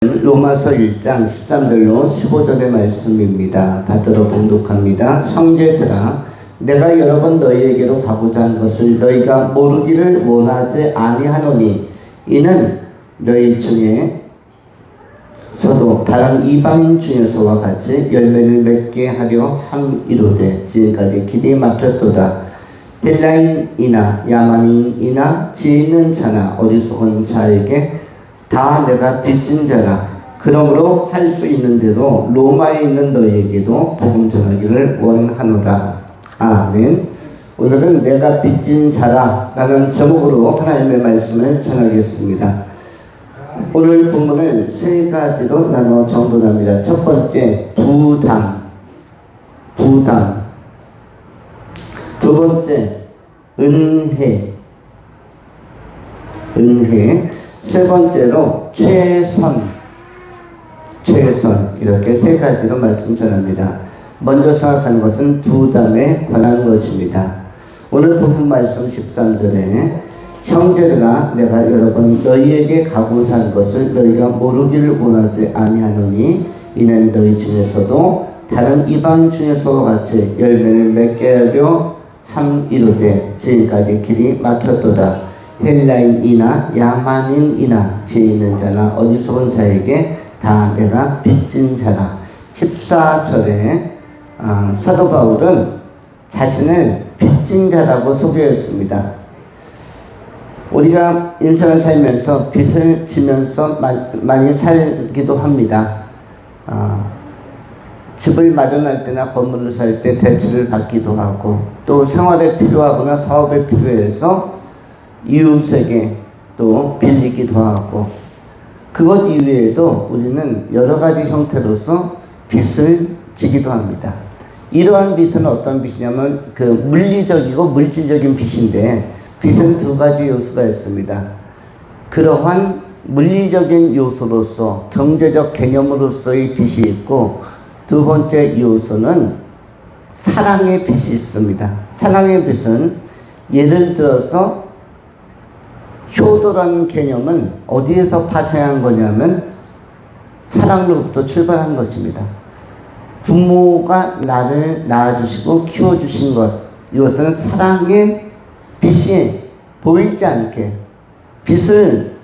말씀은 로마서 1장 13절로 15절의 말씀입니다. 받들어 봉독합니다. 형제들아, 내가 여러 번 너희에게로 가고자 한 것을 너희가 모르기를 원하지 아니하노니 이는 너희 중에서도 다른 이방인 중에서와 같이 열매를 맺게 하려 함이로되 지금까지 길이 막혔도다. 헬라인이나 야만인이나 지혜 있는 자나 어리석은 자에게 다 내가 빚진 자라. 그러므로 할 수 있는 대로 로마에 있는 너희에게도 복음 전하기를 원하노라. 아멘. 오늘은 내가 빚진 자라 라는 제목으로 하나님의 말씀을 전하겠습니다. 오늘 본문을 세 가지로 나눠 정돈합니다. 첫 번째, 부담. 두 번째, 은혜. 세 번째로 최선. 이렇게 세 가지로 말씀 전합니다. 먼저 생각하는 것은 부담에 관한 것입니다. 오늘 본문 말씀 13절에 형제들아, 내가 여러 번 너희에게 가고자 한 것을 너희가 모르기를 원하지 아니하노니 이는 너희 중에서도 다른 이방 중에서와 같이 열매를 맺게 하려 함이로되 지금까지 길이 막혔도다. 헬라인이나 야만인이나 지혜 있는 자나 어리석은 자에게 다 내가 빚진 자라. 14절에 사도 바울은 자신을 빚진 자라고 소개했습니다. 우리가 인생을 살면서 빚을 지면서 많이 살기도 합니다. 집을 마련할 때나 건물을 살 때 대출을 받기도 하고, 또 생활에 필요하거나 사업에 필요해서 이웃에게 또 빌리기도 하고, 그것 이외에도 우리는 여러 가지 형태로서 빚을 지기도 합니다. 이러한 빚은 어떤 빚이냐면 그 물리적이고 물질적인 빚인데, 빚은 두 가지 요소가 있습니다. 그러한 물리적인 요소로서 경제적 개념으로서의 빚이 있고, 두 번째 요소는 사랑의 빚이 있습니다. 사랑의 빚은 예를 들어서 효도라는 개념은 어디에서 파생한 거냐면 사랑으로부터 출발한 것입니다. 부모가 나를 낳아주시고 키워주신 것, 이것은 사랑의 빚이 보이지 않게, 빚을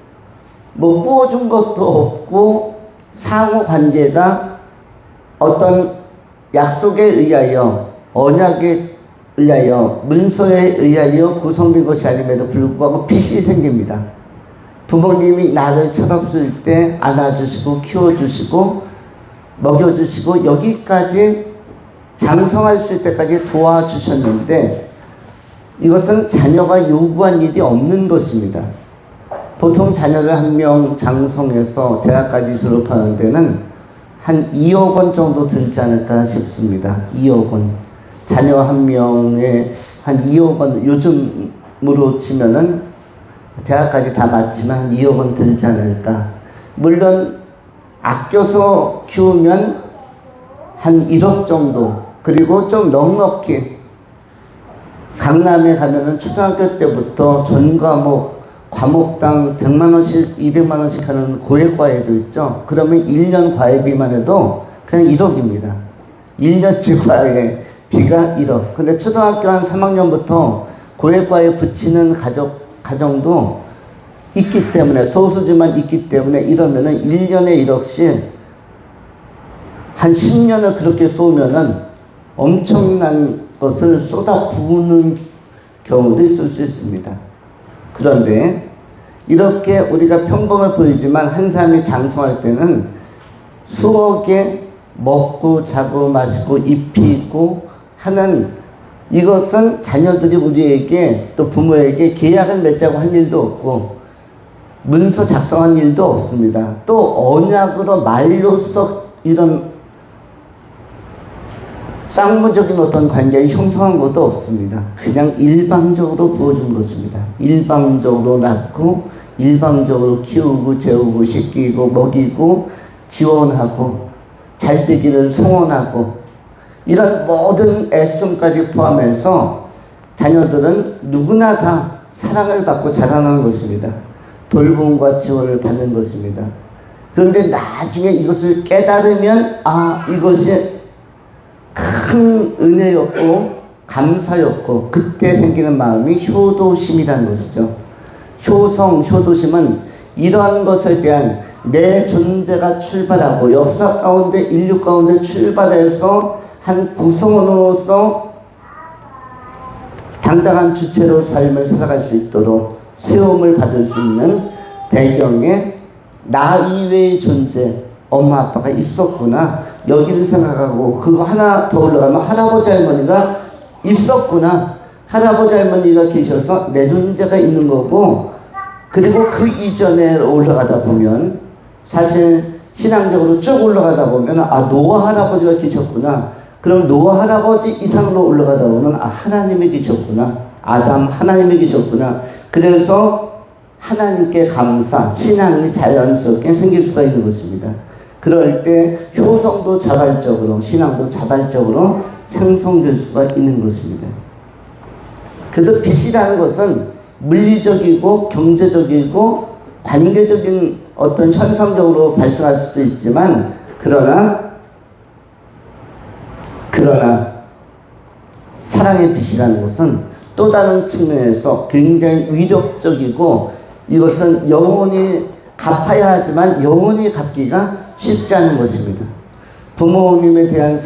부어준 것도 없고 상호 관계가 어떤 약속에 의하여, 언약에 의하여, 문서에 의하여 구성된 것이 아님에도 불구하고 빚이 생깁니다. 부모님이 나를 철없을 때 안아주시고 키워주시고 먹여주시고 여기까지 장성할 수 있을 때까지 도와주셨는데, 이것은 자녀가 요구한 일이 없는 것입니다. 보통 자녀를 한 명 장성해서 대학까지 졸업하는 데는 한 2억 원 정도 들지 않을까 싶습니다. 2억 원. 자녀 한 명에 한 2억 원, 요즘으로 치면은 대학까지 다 마치면 한 2억 원 들지 않을까. 물론 아껴서 키우면 한 1억 정도, 그리고 좀 넉넉히 강남에 가면은 초등학교 때부터 전 과목당 100만원씩 200만원씩 하는 고액과외도 있죠. 그러면 1년 과외비만 해도 그냥 1억입니다 1년치 과외비가 1억. 근데 초등학교 한 3학년부터 고액과외 붙이는 가정도 있기 때문에, 소수지만 있기 때문에, 이러면은 1년에 1억씩 한 10년을 그렇게 쏘면은 엄청난 것을 쏟아 부으는 경우도 있을 수 있습니다. 그런데 이렇게 우리가 평범해 보이지만 한 사람이 장성할 때는 수억에 먹고 자고 마시고 입히고 하는, 이것은 자녀들이 우리에게 또 부모에게 계약을 맺자고 한 일도 없고 문서 작성한 일도 없습니다. 또 언약으로 말로써 이런 쌍무적인 어떤 관계를 형성한 것도 없습니다. 그냥 일방적으로 부어준 것입니다. 일방적으로 낳고 일방적으로 키우고 재우고 씻기고 먹이고 지원하고 잘되기를 소원하고, 이런 모든 애씀까지 포함해서 자녀들은 누구나 다 사랑을 받고 자라나는 것입니다. 돌봄과 지원을 받는 것입니다. 그런데 나중에 이것을 깨달으면 이것이 큰 은혜였고 감사였고, 그때 생기는 마음이 효도심이라는 것이죠. 효도심은 이러한 것에 대한 내 존재가 출발하고 역사 가운데, 인류 가운데 출발해서 한 구성원으로서 당당한 주체로 삶을 살아갈 수 있도록 세움을 받을 수 있는 배경에 나 이외의 존재, 엄마 아빠가 있었구나, 여기를 생각하고 그거 하나 더 올라가면 할아버지 할머니가 있었구나, 할아버지 할머니가 계셔서 내 존재가 있는 거고, 그리고 그 이전에 올라가다 보면 사실 신앙적으로 쭉 올라가다 보면 노아 할아버지가 계셨구나, 그럼 노아 할아버지 이상으로 올라가다 보면 하나님이 계셨구나, 아담 하나님이 계셨구나. 그래서 하나님께 감사, 신앙이 자연스럽게 생길 수가 있는 것입니다. 그럴 때 효성도 자발적으로, 신앙도 자발적으로 생성될 수가 있는 것입니다. 그래서 빚이라는 것은 물리적이고 경제적이고 관계적인 어떤 현상적으로 발생할 수도 있지만, 그러나 사랑의 빚이라는 것은 또 다른 측면에서 굉장히 위력적이고, 이것은 영원히 갚아야 하지만 영원히 갚기가 쉽지 않은 것입니다. 부모님에 대한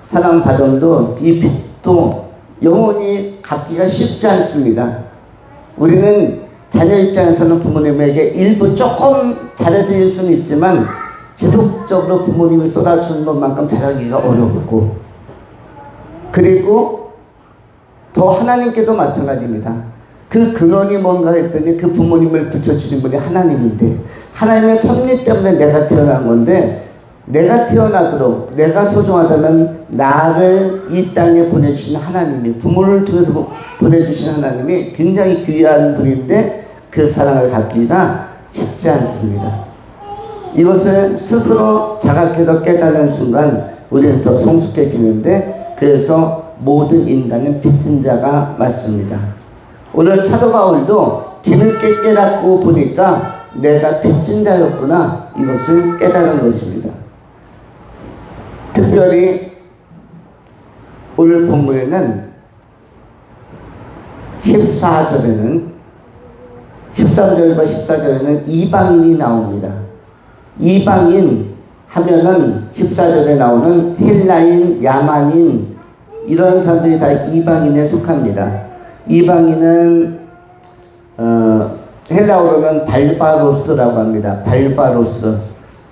사랑받음도 이 빚도 영원히 갚기가 쉽지 않습니다. 우리는 자녀 입장에서는 부모님에게 일부 조금 잘해드릴 수는 있지만 지속적으로 부모님이 쏟아주는 것만큼 잘하기가 어렵고, 그리고 더 하나님께도 마찬가지입니다. 그 근원이 뭔가 했더니 그 부모님을 붙여주신 분이 하나님인데, 하나님의 섭리 때문에 내가 태어난 건데, 내가 태어나도록 내가 소중하다면 나를 이 땅에 보내주신 하나님이, 부모를 통해서 보내주신 하나님이 굉장히 귀한 분인데 그 사랑을 갚기가 쉽지 않습니다. 이것을 스스로 자각해서 깨닫는 순간 우리는 더 성숙해지는데, 그래서 모든 인간은 빚진 자가 맞습니다. 오늘 사도 바울도 뒤늦게 깨닫고 보니까 내가 빚진 자였구나, 이것을 깨달은 것입니다. 특별히 오늘 본문에는 13절과 14절에는 이방인이 나옵니다. 이방인 하면은 14절에 나오는 헬라인, 야만인, 이런 사람들이 다 이방인에 속합니다. 이방인은 헬라어로는 발바로스라고 합니다. 발바로스.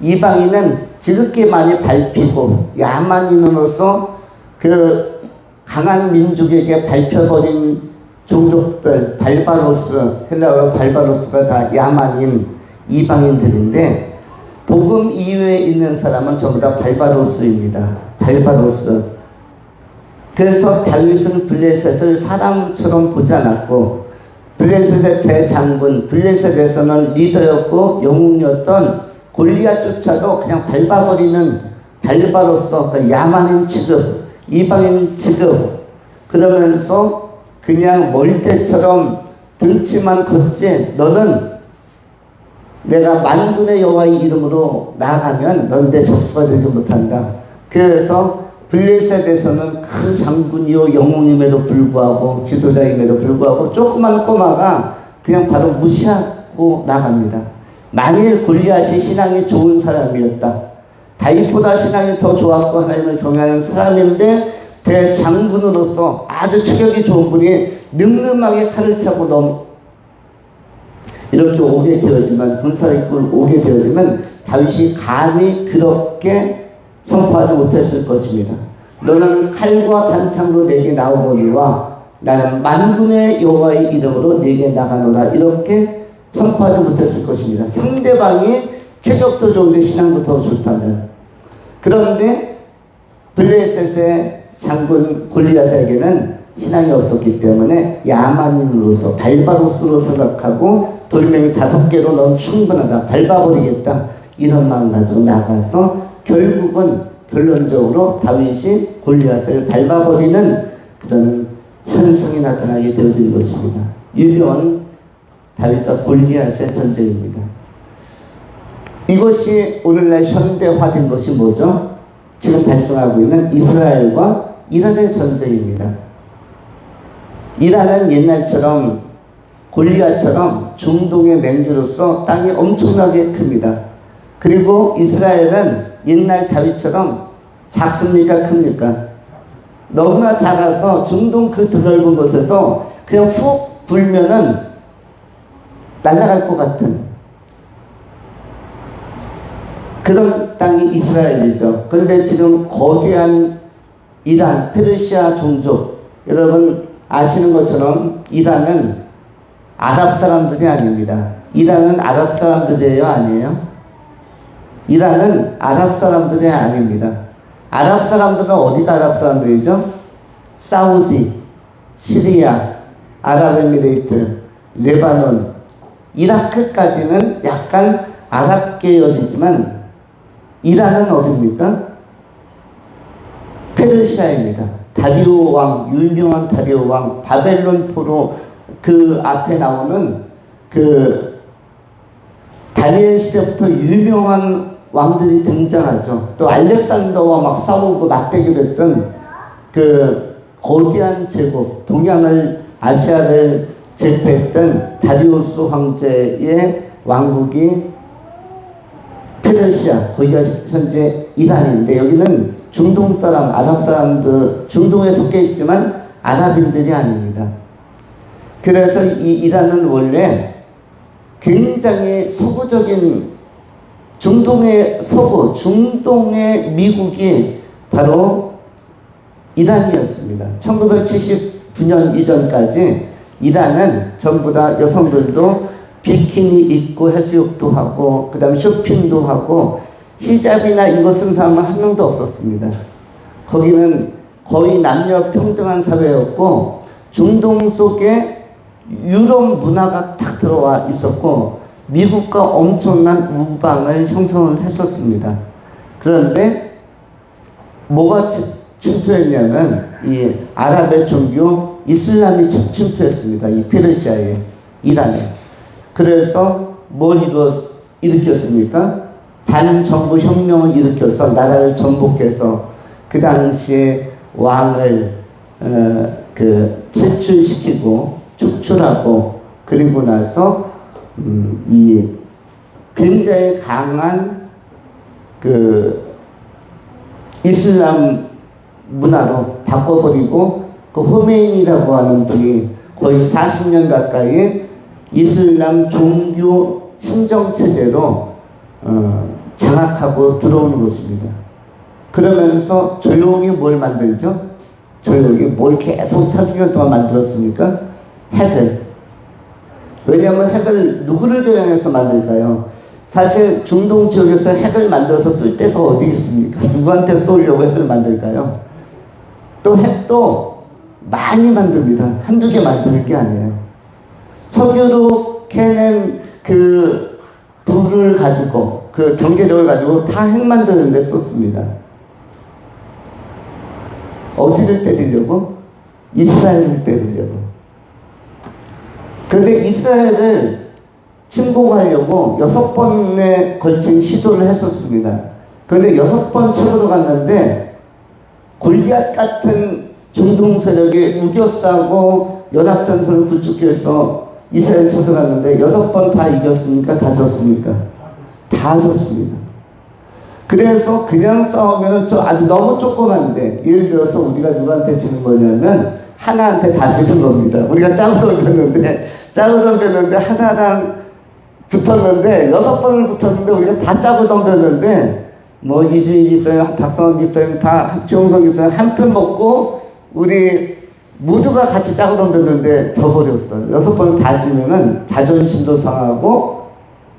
이방인은 지극히 많이 밟히고 야만인으로서 그 강한 민족에게 밟혀버린 종족들, 발바로스, 헬라어로 발바로스가 다 야만인, 이방인들인데, 복음 이외에 있는 사람은 전부 다 발바로스입니다. 발바로스. 그래서 다윗은 블레셋을 사람처럼 보지 않았고, 블레셋의 대장군, 블레셋에서는 리더였고 영웅이었던 골리앗조차도 그냥 밟아버리는 발바로서 그 야만인 취급, 이방인 취급, 그러면서 그냥 멀대처럼 등치만 걷지, 너는 내가 만군의 여호와의 이름으로 나아가면 넌 내 적수가 되지 못한다. 그래서 블레셋에서는 큰 장군이요 영웅임에도 불구하고, 지도자임에도 불구하고 조그만 꼬마가 그냥 바로 무시하고 나갑니다. 만일 골리앗이 신앙이 좋은 사람이었다, 다윗보다 신앙이 더 좋았고 하나님을 경외하는 사람인데 대장군으로서 아주 체격이 좋은 분이 늠름하게 칼을 차고 이렇게 오게 되어지만, 군사를 입고 오게 되어지면 다윗이 감히 그렇게 선포하지 못했을 것입니다. 너는 칼과 단창으로 내게 나오거니와 나는 만군의 여호와의 이름으로 내게 나가노라, 이렇게 선포하지 못했을 것입니다. 상대방이 체격도 좋은데 신앙도 더 좋다면. 그런데 블레셋의 장군 골리앗에게는 신앙이 없었기 때문에 야만인으로서, 발바로스로 생각하고 돌멩이 5개로 넌 충분하다, 밟아버리겠다, 이런 마음 가지고 나가서 결론적으로 다윗이 골리앗을 밟아버리는 그런 현상이 나타나게 되어진 것입니다. 유명한 다윗과 골리앗의 전쟁입니다. 이것이 오늘날 현대화된 것이 뭐죠? 지금 발생하고 있는 이스라엘과 이란의 전쟁입니다. 이란은 옛날처럼 골리앗처럼 중동의 맹주로서 땅이 엄청나게 큽니다. 그리고 이스라엘은 옛날 다윗처럼 작습니까? 큽니까? 너무나 작아서 중동 그 드넓은 곳에서 그냥 훅 불면은 날아갈 것 같은 그런 땅이 이스라엘이죠. 그런데 지금 거대한 이란, 페르시아 종족, 여러분 아시는 것처럼 이란은 아랍 사람들이 아닙니다. 이란은 아랍 사람들이에요? 아니에요? 이란은 아랍 사람들이 아닙니다. 아랍 사람들은 어디가 아랍 사람들이죠? 사우디, 시리아, 아랍에미레이트, 레바논, 이라크까지는 약간 아랍 계열이지만 이란은 어디입니까? 페르시아입니다. 다리오 왕, 유명한 다리오 왕, 바벨론 포로 그 앞에 나오는 그 다니엘 시대부터 유명한 왕들이 등장하죠. 또 알렉산더와 막 싸우고 맞대기를 했던 그 거대한 제국, 동양을, 아시아를 제패했던 다리우스 황제의 왕국이 페르시아, 거기가 현재 이란인데 여기는 중동 사람, 아랍 사람들, 중동에 속해 있지만 아랍인들이 아닙니다. 그래서 이 이란은 원래 굉장히 서구적인 중동의 서구, 중동의 미국이 바로 이란이었습니다. 1979년 이전까지 이란은 전부 다 여성들도 비키니 입고 해수욕도 하고 그 다음에 쇼핑도 하고 히잡이나 이거 쓴 사람은 한 명도 없었습니다. 거기는 거의 남녀 평등한 사회였고 중동 속에 유럽 문화가 탁 들어와 있었고 미국과 엄청난 우방을 형성을 했었습니다. 그런데 뭐가 침투했냐면 이 아랍의 종교 이슬람이 침투했습니다. 이 페르시아에, 이란에. 그래서 뭘 일으켰습니까? 반정부 혁명을 일으켜서 나라를 전복해서 그 당시에 왕을 퇴출시키고 축출하고 그리고 나서 이 굉장히 강한 그 이슬람 문화로 바꿔버리고 그 호메인이라고 하는 분이 거의 40년 가까이 이슬람 종교 신정체제로 장악하고 들어오는 것입니다. 그러면서 조용히 뭘 만들죠? 조용히 뭘 계속 30년 동안 만들었습니까? 핵을. 왜냐하면 핵을 누구를 겨냥해서 만들까요? 사실 중동 지역에서 핵을 만들어서 쓸 데가 어디 있습니까? 누구한테 쏘려고 핵을 만들까요? 또 핵도 많이 만듭니다. 한두 개 만드는 게 아니에요. 석유로 캐낸 그 불을 가지고 그 경제력을 가지고 다 핵 만드는 데 썼습니다. 어디를 때리려고? 이스라엘을 때리려고. 그런데 이스라엘을 침공하려고 6번에 걸친 시도를 했었습니다. 그런데 6번 쳐들어갔는데 골리앗 같은 중동 세력이 우겨싸고 연합전선을 구축해서 이스라엘 쳐들어갔는데 6번 다 이겼습니까? 다 졌습니까? 다 졌습니다. 그래서 그냥 싸우면 아주 너무 조그만데 예를 들어서 우리가 누구한테 지는 거냐면 하나한테 다 지는 겁니다. 우리가 짜고 덤볐는데 하나랑 붙었는데 6번을 붙었는데 우리가 다 짜고 덤볐는데 뭐 이수희 집사님, 박성원 집사님, 다 최홍성 집사님 한 편 먹고 우리 모두가 같이 짜고 덤볐는데 져버렸어요. 6번을 다 지면은 자존심도 상하고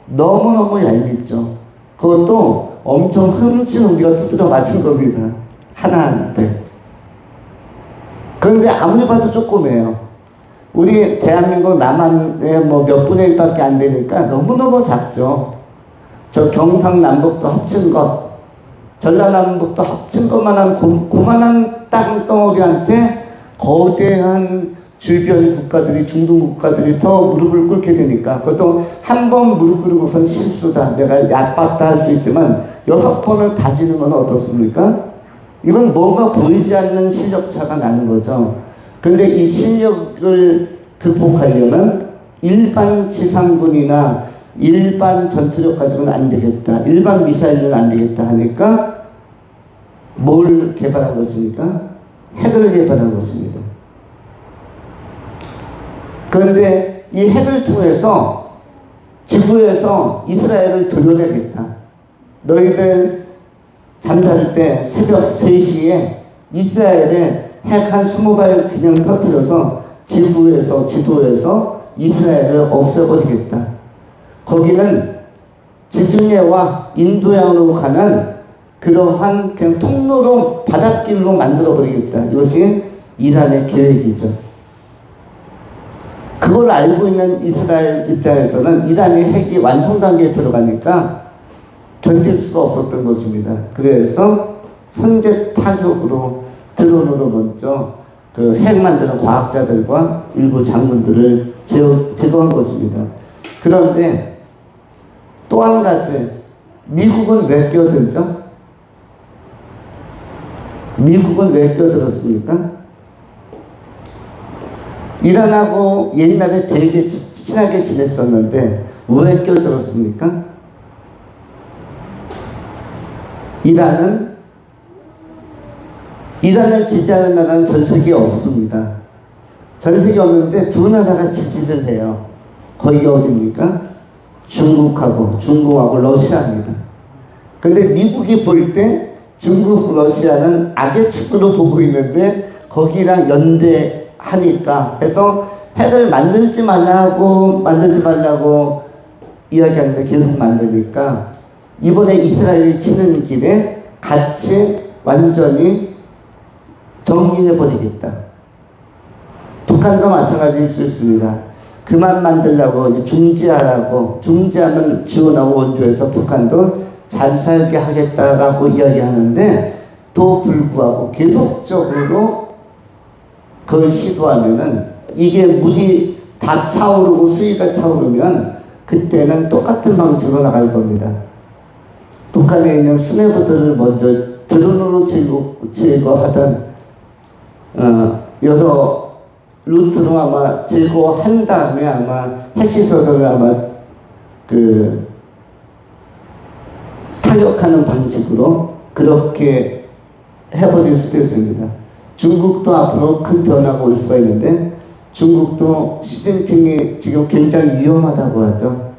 너무너무 얄밉죠. 그것도 엄청 흠씬 우리가 두드려 맞힌 겁니다. 하나한테. 그런데 아무리 봐도 조그매요. 우리 대한민국 남한의 뭐 몇 분의 1밖에 안 되니까 너무너무 작죠. 저 경상남북도 합친 것, 전라남북도 합친 것만한 고만한 땅덩어리한테 거대한 주변 국가들이, 중동 국가들이 더 무릎을 꿇게 되니까, 그것도 한 번 무릎 꿇고선 실수다, 내가 얕봤다 할 수 있지만 6번을 다지는 건 어떻습니까? 이건 뭔가 보이지 않는 실력 차가 나는 거죠. 근데 이 실력을 극복하려면 일반 지상군이나 일반 전투력 가지고는 안 되겠다, 일반 미사일은 안 되겠다 하니까 뭘 개발한 것입니까? 핵을 개발한 것입니다. 그런데 이 핵을 통해서 지구에서 이스라엘을 도려내겠다. 너희들 잠잘 때 새벽 3시에 이스라엘에 핵 한 20발 그냥 터뜨려서 지구에서, 지도에서 이스라엘을 없애버리겠다. 거기는 지중해와 인도양으로 가는 그러한 그냥 통로로, 바닷길로 만들어버리겠다. 이것이 이란의 계획이죠. 그걸 알고 있는 이스라엘 입장에서는 이란이 핵이 완성 단계에 들어가니까 견딜 수가 없었던 것입니다. 그래서 선제 타격으로, 드론으로 먼저 그 핵 만드는 과학자들과 일부 장군들을 제거한 것입니다. 그런데 또 한 가지, 미국은 왜 끼어들죠? 미국은 왜 끼어들었습니까? 이란하고 옛날에 되게 친하게 지냈었는데 왜 끼어들었습니까? 이란을 지지하는 나라는 전 세계에 없습니다. 전 세계에 없는데 두 나라가 지지를 해요. 거기가 어디입니까? 중국하고 러시아입니다. 근데 미국이 볼 때 중국, 러시아는 악의 축으로 보고 있는데 거기랑 연대하니까 해서 핵을 만들지 말라고 이야기하는데 계속 만드니까 이번에 이스라엘이 치는 길에 같이 완전히 정리해버리겠다. 북한도 마찬가지일 수 있습니다. 그만 만들려고, 이제 중지하면 지원하고 원조해서 북한도 잘 살게 하겠다라고 이야기하는데, 또 불구하고 계속적으로 그걸 시도하면은 이게 물이 다 차오르고 수위가 차오르면 그때는 똑같은 방식으로 나갈 겁니다. 북한에 있는 수뇌부들을 먼저 드론으로 제거하던 여러 루트로 아마 제거한 다음에 아마 핵시설을 아마 타격하는 방식으로 그렇게 해버릴 수도 있습니다. 중국도 앞으로 큰 변화가 올 수가 있는데, 중국도 시진핑이 지금 굉장히 위험하다고 하죠.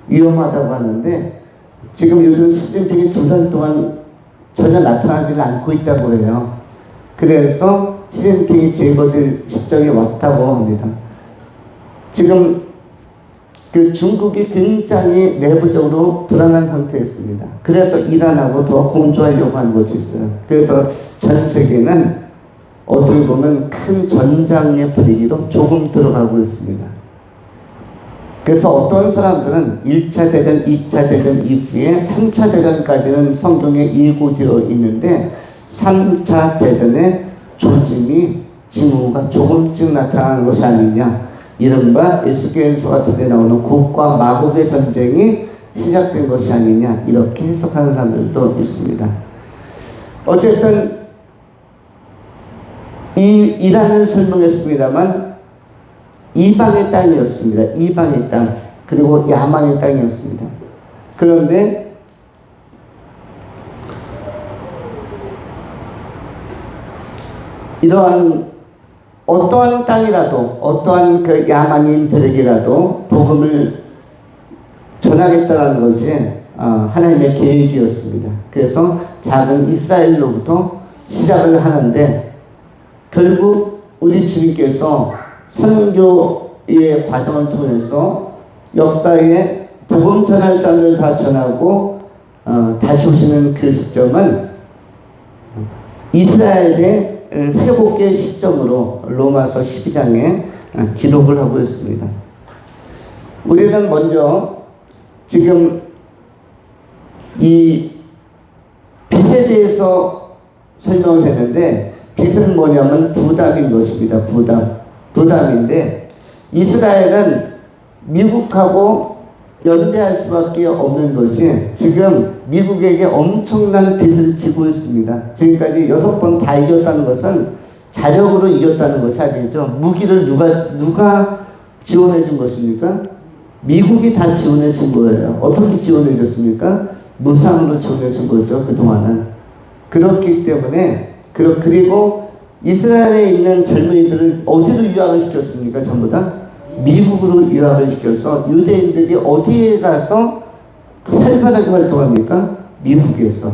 위험하다고 하는데 지금 요즘 시진핑이 2달 동안 전혀 나타나지 않고 있다고 해요. 그래서 시진핑이 제거될 시점이 왔다고 합니다. 지금 그 중국이 굉장히 내부적으로 불안한 상태였습니다. 그래서 이란하고 더 공조하려고 하는 것이 있어요. 그래서 전 세계는 어떻게 보면 큰 전장의 분위기로 조금 들어가고 있습니다. 그래서 어떤 사람들은 1차 대전, 2차 대전 이후에 3차 대전까지는 성경에 예고되어 있는데 3차 대전의 조짐이 징후가 조금씩 나타나는 것이 아니냐. 이른바 에스겔서 같은 데 나오는 곡과 마곡의 전쟁이 시작된 것이 아니냐. 이렇게 해석하는 사람들도 있습니다. 어쨌든 이란을 설명했습니다만 이방의 땅이었습니다. 이방의 땅, 그리고 야만의 땅이었습니다. 그런데 이러한 어떠한 땅이라도, 어떠한 그 야만인들에게라도 복음을 전하겠다는 것이 하나님의 계획이었습니다. 그래서 작은 이스라엘로부터 시작을 하는데, 결국 우리 주님께서 선교의 과정을 통해서 역사에 복음 전할 사람들 다 전하고 다시 오시는 그 시점은 이스라엘의 회복의 시점으로 로마서 12장에 기록을 하고 있습니다. 우리는 먼저 지금 이 빚에 대해서 설명을 했는데, 빚은 뭐냐면 부담인 것입니다. 부담인데, 이스라엘은 미국하고 연대할 수밖에 없는 것이 지금 미국에게 엄청난 빚을 지고 있습니다. 지금까지 6번 다 이겼다는 것은 자력으로 이겼다는 것이 아니죠. 무기를 누가 지원해 준 것입니까? 미국이 다 지원해 준 거예요. 어떻게 지원해 줬습니까? 무상으로 지원해 준 거죠, 그동안은. 그렇기 때문에, 그리고 이스라엘에 있는 젊은이들을 어디로 유학을 시켰습니까? 전부 다? 미국으로 유학을 시켜서 유대인들이 어디에 가서 활발하게 활동합니까? 미국에서.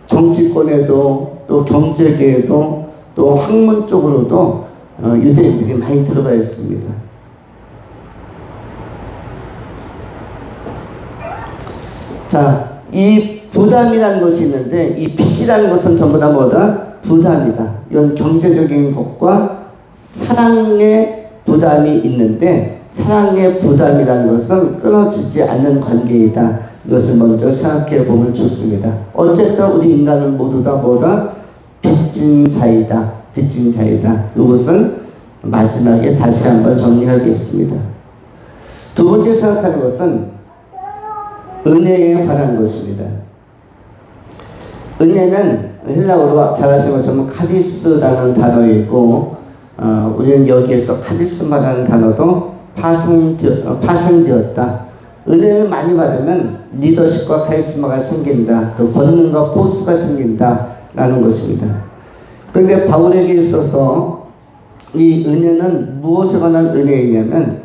정치권에도, 또 경제계에도, 또 학문 쪽으로도 유대인들이 많이 들어가 있습니다. 자, 이 부담이라는 것이 있는데, 이 빚이라는 것은 전부 다 뭐다? 부담이다. 이건 경제적인 것과 사랑의 부담이 있는데, 사랑의 부담이라는 것은 끊어지지 않는 관계이다. 이것을 먼저 생각해 보면 좋습니다. 어쨌든 우리 인간은 모두 다 뭐다? 빚진 자이다. 빚진 자이다. 이것은 마지막에 다시 한번 정리하겠습니다. 두 번째 생각하는 것은 은혜에 관한 것입니다. 은혜는 헬라어로 잘 아시는 것처럼 카리스라는 단어이고, 우리는 여기에서 카리스마라는 단어도 파생되었다. 은혜를 많이 받으면 리더십과 카리스마가 생긴다. 그 권능과 포스가 생긴다. 라는 것입니다. 그런데 바울에게 있어서 이 은혜는 무엇에 관한 은혜이냐면,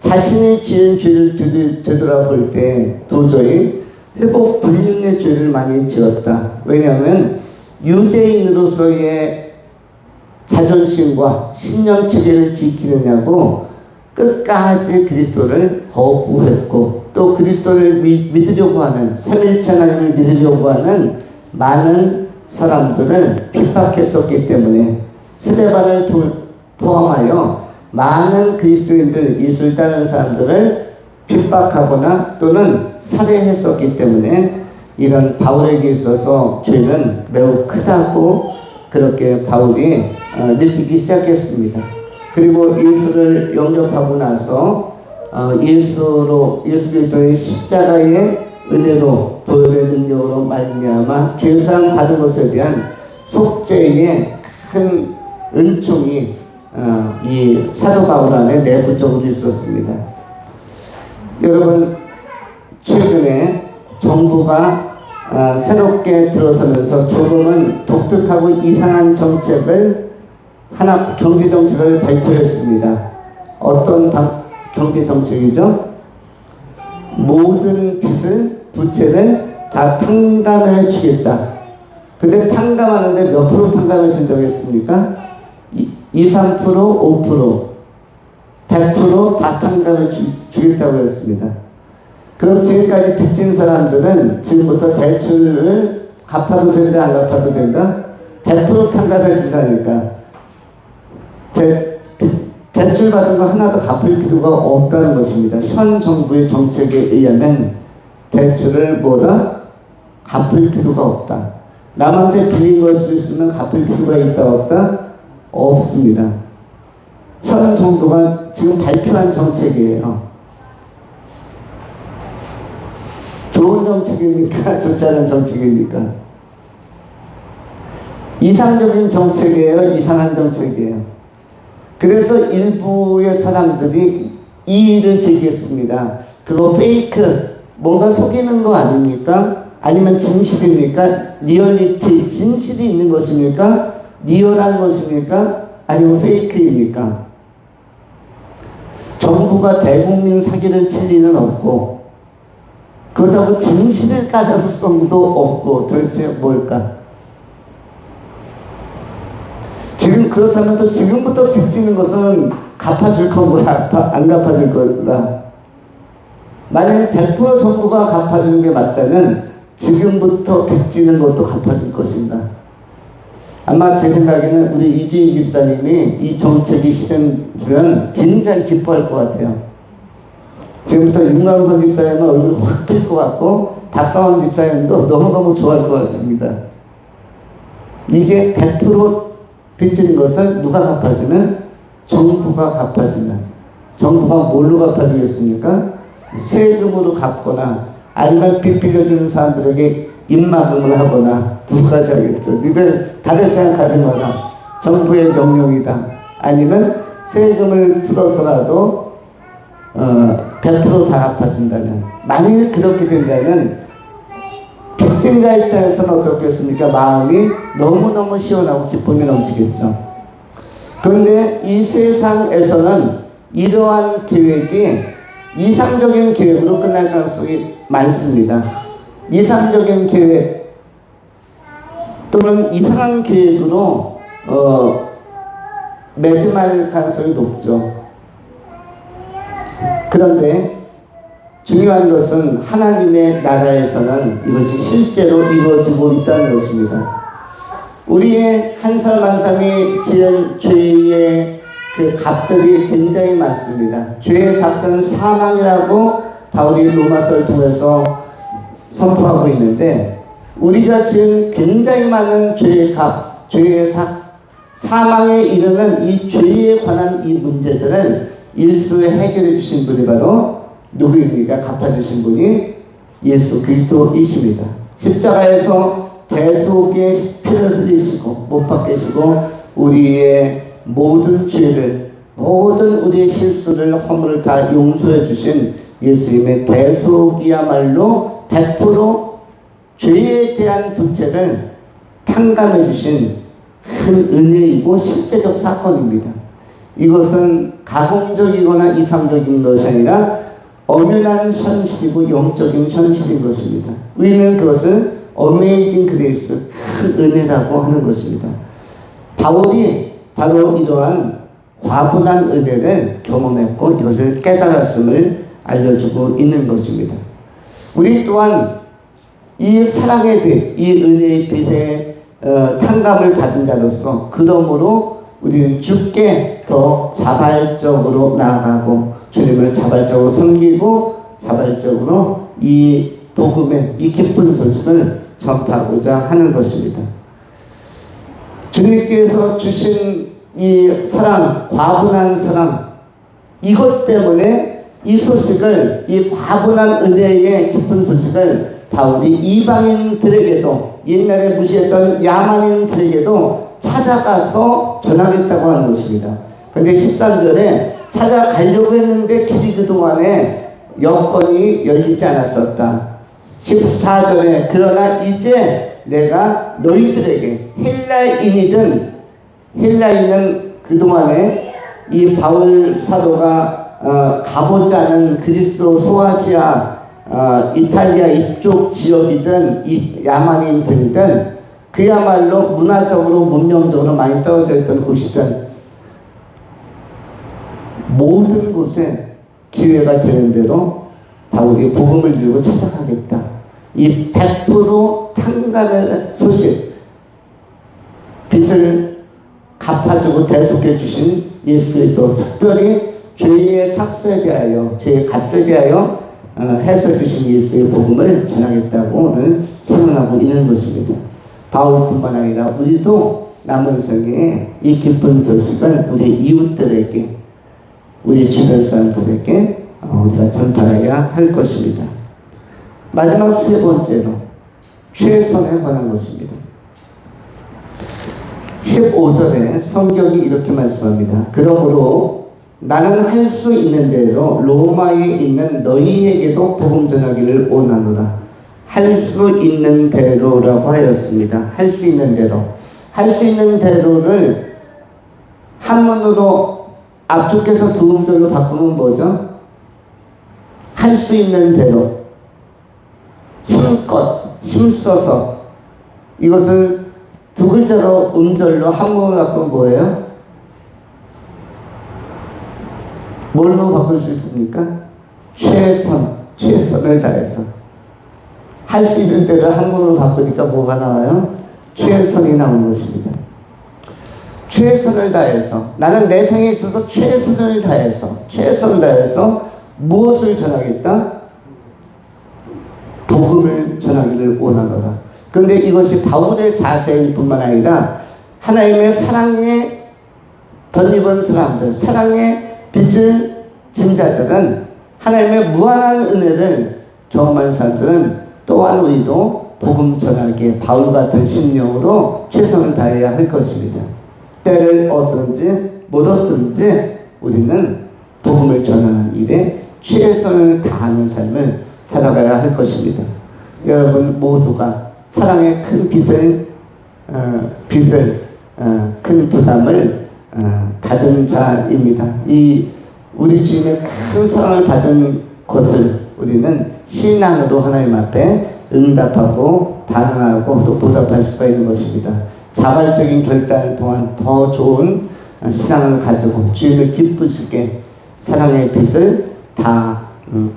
자신이 지은 죄를 되돌아볼 때 도저히 회복 불능의 죄를 많이 지었다. 왜냐하면 유대인으로서의 자존심과 신념 체계를 지키느냐고 끝까지 그리스도를 거부했고, 또 그리스도를 믿으려고 하는, 삼일체 하나님을 믿으려고 하는 많은 사람들을 핍박했었기 때문에 스데반을 포함하여 많은 그리스도인들, 예수를 따르는 사람들을 핍박하거나 또는 살해했었기 때문에 이런 바울에게 있어서 죄는 매우 크다고 그렇게 바울이 느끼기 시작했습니다. 그리고 예수를 영접하고 나서 예수 그리스도의 십자가의 은혜로, 보혈의 능력으로 말미암아 죄사함 받은 것에 대한 속죄의 큰 은총이 이 사도 바울 안에 내부적으로 있었습니다. 여러분, 최근에 정부가 새롭게 들어서면서 조금은 독특하고 이상한 정책을 경제 정책을 발표했습니다. 어떤 경제 정책이죠? 모든 부채를 다 탕감해 주겠다. 근데 탕감하는데 몇 프로 탕감해 준다고 했습니까? 2, 3%, 5%, 100% 다 탕감해 주겠다고 했습니다. 그럼 지금까지 빚진 사람들은 지금부터 대출을 갚아도 된다, 안 갚아도 된다? 100% 탕감해 준다니까. 대출 받은 거 하나도 갚을 필요가 없다는 것입니다. 현 정부의 정책에 의하면 대출을 갚을 필요가 없다. 남한테 빌린 것을 있으면 갚을 필요가 있다, 없다? 없습니다. 현 정부가 지금 발표한 정책이에요. 좋은 정책입니까? 좋지 않은 정책입니까? 이상적인 정책이에요? 이상한 정책이에요? 그래서 일부의 사람들이 이의를 제기했습니다. 그거 페이크, 뭔가 속이는 거 아닙니까? 아니면 진실입니까? 리얼리티, 진실이 있는 것입니까? 리얼한 것입니까? 아니면 페이크입니까? 정부가 대국민 사기를 칠 리는 없고, 그렇다고 진실을 가져서도 없고, 도대체 뭘까? 지금 그렇다면 또 지금부터 빚지는 것은 갚아줄 건가, 안 갚아줄 건가? 만약에 100% 정부가 갚아주는 게 맞다면 지금부터 빚지는 것도 갚아줄 것인가? 아마 제 생각에는 우리 이주인 집사님이 이 정책이 실현되면 굉장히 기뻐할 것 같아요. 지금부터 윤광선 집사님은 얼굴 확 필 것 같고 박상원 집사님도 너무너무 좋아할 것 같습니다. 이게 100% 빚진 것을 누가 갚아주면? 정부가 갚아주면. 정부가 뭘로 갚아주겠습니까? 세금으로 갚거나 아니면 빚 빌려주는 사람들에게 입막음을 하거나 두 가지 하겠죠. 니들 다를 생각하지 마라. 정부의 명령이다. 아니면 세금을 풀어서라도 100% 다 갚아준다면, 만일 그렇게 된다면 빚진자 입장에서는 어떻겠습니까? 마음이 너무너무 시원하고 기쁨이 넘치겠죠. 그런데 이 세상에서는 이러한 계획이 이상적인 계획으로 끝날 가능성이 많습니다. 이상적인 계획 또는 이상한 계획으로 매진할 가능성이 높죠. 그런데 중요한 것은 하나님의 나라에서는 이것이 실제로 이루어지고 있다는 것입니다. 우리의 한 사람 한 사람이 지은 죄의 그 값들이 굉장히 많습니다. 죄의 삭은 사망이라고 바울이 로마서를 통해서 선포하고 있는데, 우리가 지은 굉장히 많은 죄의 값, 죄의 사망에 이르는 이 죄에 관한 이 문제들을 일수에 해결해 주신 분이 바로 누구입니까? 갚아주신 분이 예수 그리스도이십니다. 십자가에서 대속의 피를 흘리시고 못 박히시고 우리의 모든 죄를, 모든 우리의 실수를, 허물을 다 용서해 주신 예수님의 대속이야말로 100% 죄에 대한 부채를 탕감해 주신 큰 은혜이고 실제적 사건입니다. 이것은 가공적이거나 이상적인 것이 아니라 엄연한 현실이고 영적인 현실인 것입니다. 우리는 그것을 어메이징 그레이스, 큰 은혜라고 하는 것입니다. 바울이 바로 이러한 과분한 은혜를 경험했고 이것을 깨달았음을 알려주고 있는 것입니다. 우리 또한 이 사랑의 빛, 이 은혜의 빛에 탕감을 받은 자로서 그러므로 우리는 주께 더 자발적으로 나아가고 주님을 자발적으로 섬기고 자발적으로 이 복음의 이 기쁜 소식을 전파하고자 하는 것입니다. 주님께서 주신 이 사랑, 과분한 사랑, 이것 때문에 이 소식을, 이 과분한 은혜의 기쁜 소식을 바울이 이방인들에게도, 옛날에 무시했던 야만인들에게도 찾아가서 전하겠다고 하는 것입니다. 그런데 13절에 찾아가려고 했는데 길이 그동안에 여건이 열리지 않았었다. 14절에 그러나 이제 내가 너희들에게 헬라인은 그동안에 이 바울 사도가 가보지 않은 그리스도 소아시아 이탈리아 이쪽 지역이든 이 야만인들이든 그야말로 문화적으로 문명적으로 많이 떨어져 있던 곳이든 모든 곳에 기회가 되는 대로 바울이 복음을 들고 찾아가겠다. 이 100% 탕감의 소식, 빚을 갚아주고 대속해 주신 예수 그리스도, 특별히 죄의 삭스에 대하여, 죄의 값에 대하여 해서 주신 예수의 복음을 전하겠다고 오늘 선언하고 있는 것입니다. 바울뿐만 아니라 우리도 남은 생에 이 기쁜 소식을 우리 이웃들에게, 우리 주변 사람들에게 우리가 전달해야 할 것입니다. 마지막 세 번째로 최선에 관한 것입니다. 15절에 성경이 이렇게 말씀합니다. 그러므로 나는 할 수 있는 대로 로마에 있는 너희에게도 복음 전하기를 원하노라. 할 수 있는 대로라고 하였습니다. 할 수 있는 대로. 할 수 있는 대로를 한문으로 압축해서 두 음절로 바꾸면 뭐죠? 할 수 있는 대로. 힘껏, 힘써서. 이것을 두 글자로 음절로 한문으로 바꾸면 뭐예요? 뭘로 바꿀 수 있습니까? 최선을 다해서. 할 수 있는 대로 한문으로 바꾸니까 뭐가 나와요? 최선이 나오는 것입니다. 최선을 다해서, 나는 내 생에 있어서 최선을 다해서 무엇을 전하겠다? 복음을 전하기를 원하노라. 그런데 이것이 바울의 자세일 뿐만 아니라 하나님의 사랑에 덧입은 사람들, 사랑의 빚을 진 자들은, 하나님의 무한한 은혜를 경험한 사람들은 또한 우리도 복음 전하기에 바울 같은 심령으로 최선을 다해야 할 것입니다. 때를 얻든지 못 얻든지 우리는 복음을 전하는 일에 최선을 다하는 삶을 살아가야 할 것입니다. 여러분 모두가 사랑의 큰 큰 부담을 받은 자입니다. 우리 주님의 큰 사랑을 받은 것을 우리는 신앙으로 하나님 앞에 응답하고 반응하고 또 보답할 수가 있는 것입니다. 자발적인 결단 또한 더 좋은 신앙을 가지고 주님을 기쁘시게 사랑의 빚을 다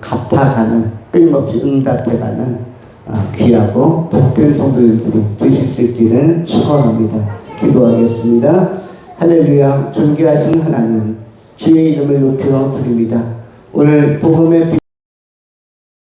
갚아가는, 끊임없이 응답해가는 귀하고 복된 성도들이 되실 수 있기를 축원합니다. 기도하겠습니다. 할렐루야. 존귀하신 하나님, 주의 이름을 높여 드립니다. 오늘 복음의